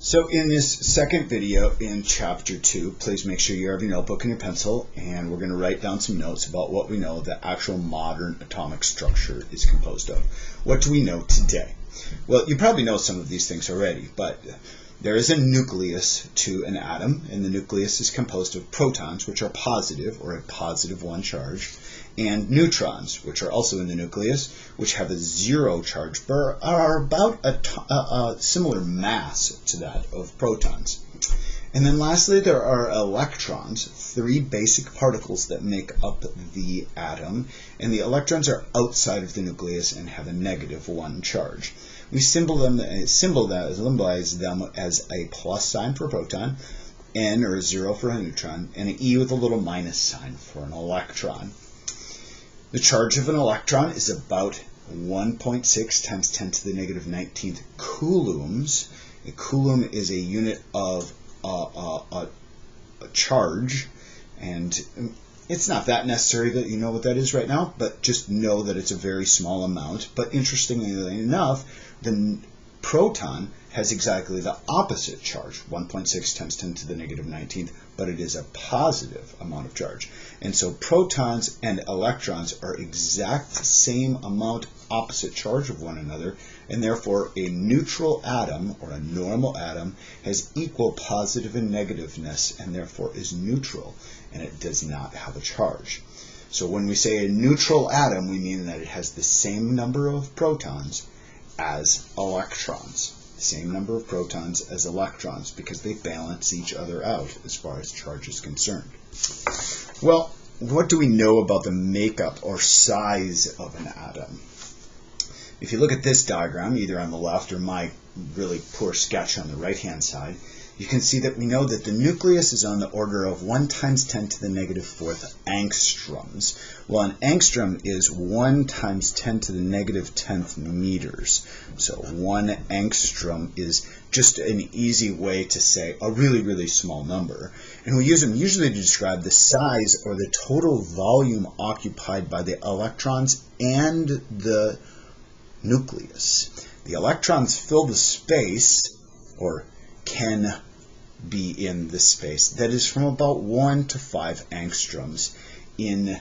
So in this second video in Chapter 2, please make sure you have your notebook and your pencil, and we're going to write down some notes about what we know the actual modern atomic structure is composed of. What do we know today? Well, you probably know some of these things already, but there is a nucleus to an atom, and the nucleus is composed of protons, which are positive, or a positive one charge, and neutrons, which are also in the nucleus, which have a zero charge, but are about a similar mass to that of protons. And then lastly, there are electrons, three basic particles that make up the atom, and the electrons are outside of the nucleus and have a negative one charge. We symbolize them as a plus sign for a proton, N or a 0 for a neutron, and an E with a little minus sign for an electron. The charge of an electron is about 1.6 times 10 to the negative 19th coulombs. A coulomb is a unit of a charge, and it's not that necessary that you know what that is right now, but just know that it's a very small amount. But interestingly enough, the proton has exactly the opposite charge, 1.6 times 10 to the negative 19th, but it is a positive amount of charge. And so protons and electrons are exact same amount opposite charge of one another, and therefore a neutral atom, or a normal atom, has equal positive and negativeness, and therefore is neutral, and it does not have a charge. So when we say a neutral atom, we mean that it has the same number of protons as electrons. Same number of protons as electrons, because they balance each other out as far as charge is concerned. Well, what do we know about the makeup or size of an atom? If you look at this diagram, either on the left or my really poor sketch on the right-hand side, you can see that we know that the nucleus is on the order of 1 times 10 to the negative 4th angstroms. Well, an angstrom is 1 times 10 to the negative 10th meters. So 1 angstrom is just an easy way to say a really, really small number. And we use them usually to describe the size or the total volume occupied by the electrons and the nucleus. The electrons fill the space, or can be in the space, that is from about 1 to 5 angstroms in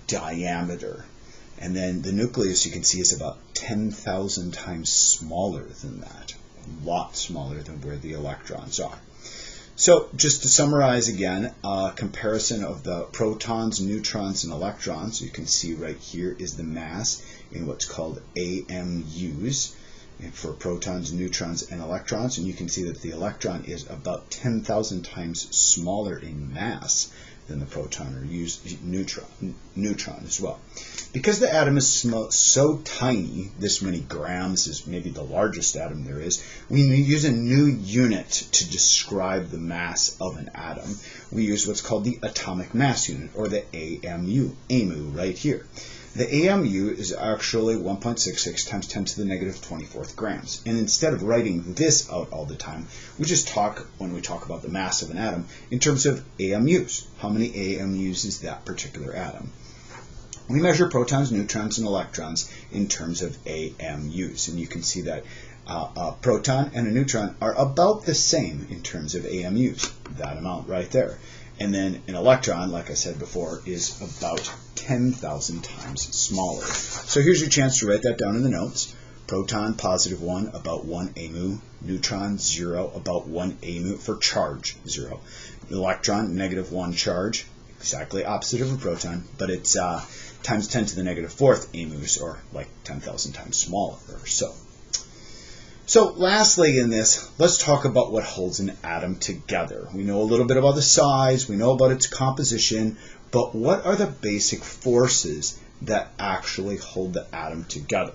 diameter. And then the nucleus, you can see, is about 10,000 times smaller than that, a lot smaller than where the electrons are. So just to summarize again, a comparison of the protons, neutrons, and electrons. You can see right here is the mass in what's called AMUs for protons, neutrons, and electrons. And you can see that the electron is about 10,000 times smaller in mass than the proton or neutron as well. Because the atom is so tiny, this many grams is maybe the largest atom there is, we use a new unit to describe the mass of an atom. We use what's called the atomic mass unit, or the AMU right here. The AMU is actually 1.66 times 10 to the negative 24th grams. And instead of writing this out all the time, we just talk, when we talk about the mass of an atom, in terms of AMUs. How many AMUs is that particular atom? We measure protons, neutrons, and electrons in terms of AMUs. And you can see that a proton and a neutron are about the same in terms of AMUs, that amount right there. And then an electron, like I said before, is about 10,000 times smaller. So here's your chance to write that down in the notes. Proton, positive 1, about 1 AMU. Neutron, 0, about 1 AMU for charge, 0. Electron, negative 1 charge, exactly opposite of a proton, but it's times 10 to the negative 4th AMUs, or like 10,000 times smaller or so. So lastly in this, let's talk about what holds an atom together. We know a little bit about the size, we know about its composition, but what are the basic forces that actually hold the atom together?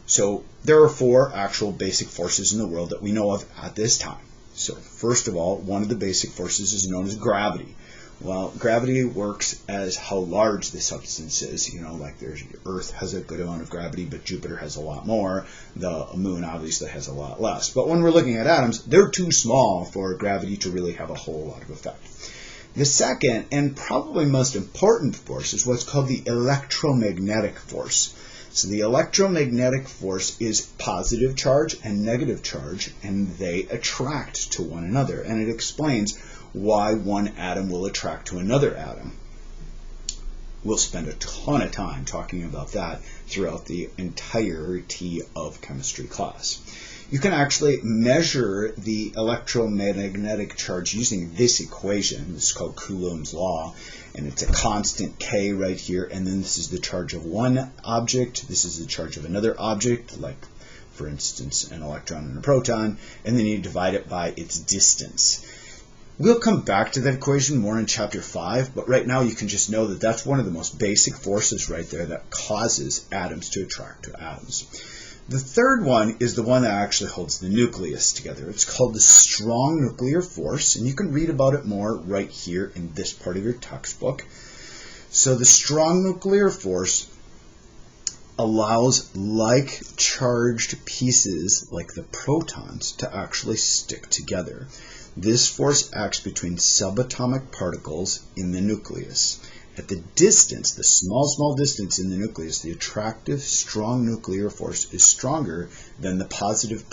So there are 4 actual basic forces in the world that we know of at this time. So first of all, one of the basic forces is known as gravity. Well, gravity works as how large the substance is. You know, like Earth has a good amount of gravity, but Jupiter has a lot more. The moon obviously has a lot less. But when we're looking at atoms, they're too small for gravity to really have a whole lot of effect. The second, and probably most important force, is what's called the electromagnetic force. So the electromagnetic force is positive charge and negative charge, and they attract to one another. And it explains why one atom will attract to another atom. We'll spend a ton of time talking about that throughout the entirety of chemistry class. You can actually measure the electromagnetic charge using this equation. This is called Coulomb's law, and it's a constant K right here, and then this is the charge of one object, this is the charge of another object, like for instance an electron and a proton, and then you divide it by its distance. We'll come back to that equation more in chapter 5, but right now you can just know that that's one of the most basic forces right there that causes atoms to attract to atoms. The third one is the one that actually holds the nucleus together. It's called the strong nuclear force, and you can read about it more right here in this part of your textbook. So the strong nuclear force allows like-charged pieces, like the protons, to actually stick together. This force acts between subatomic particles in the nucleus. At the distance, the small distance in the nucleus, the attractive strong nuclear force is stronger than the positive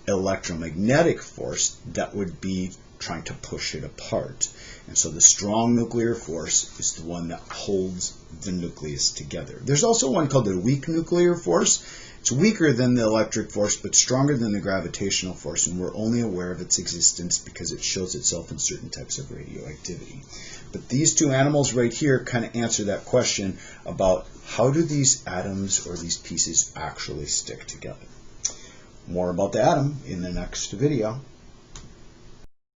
electromagnetic force that would be trying to push it apart. And so the strong nuclear force is the one that holds the nucleus together. There's also one called the weak nuclear force. It's weaker than the electric force, but stronger than the gravitational force, and we're only aware of its existence because it shows itself in certain types of radioactivity. But these two animals right here kind of answer that question about how do these atoms or these pieces actually stick together. More about the atom in the next video.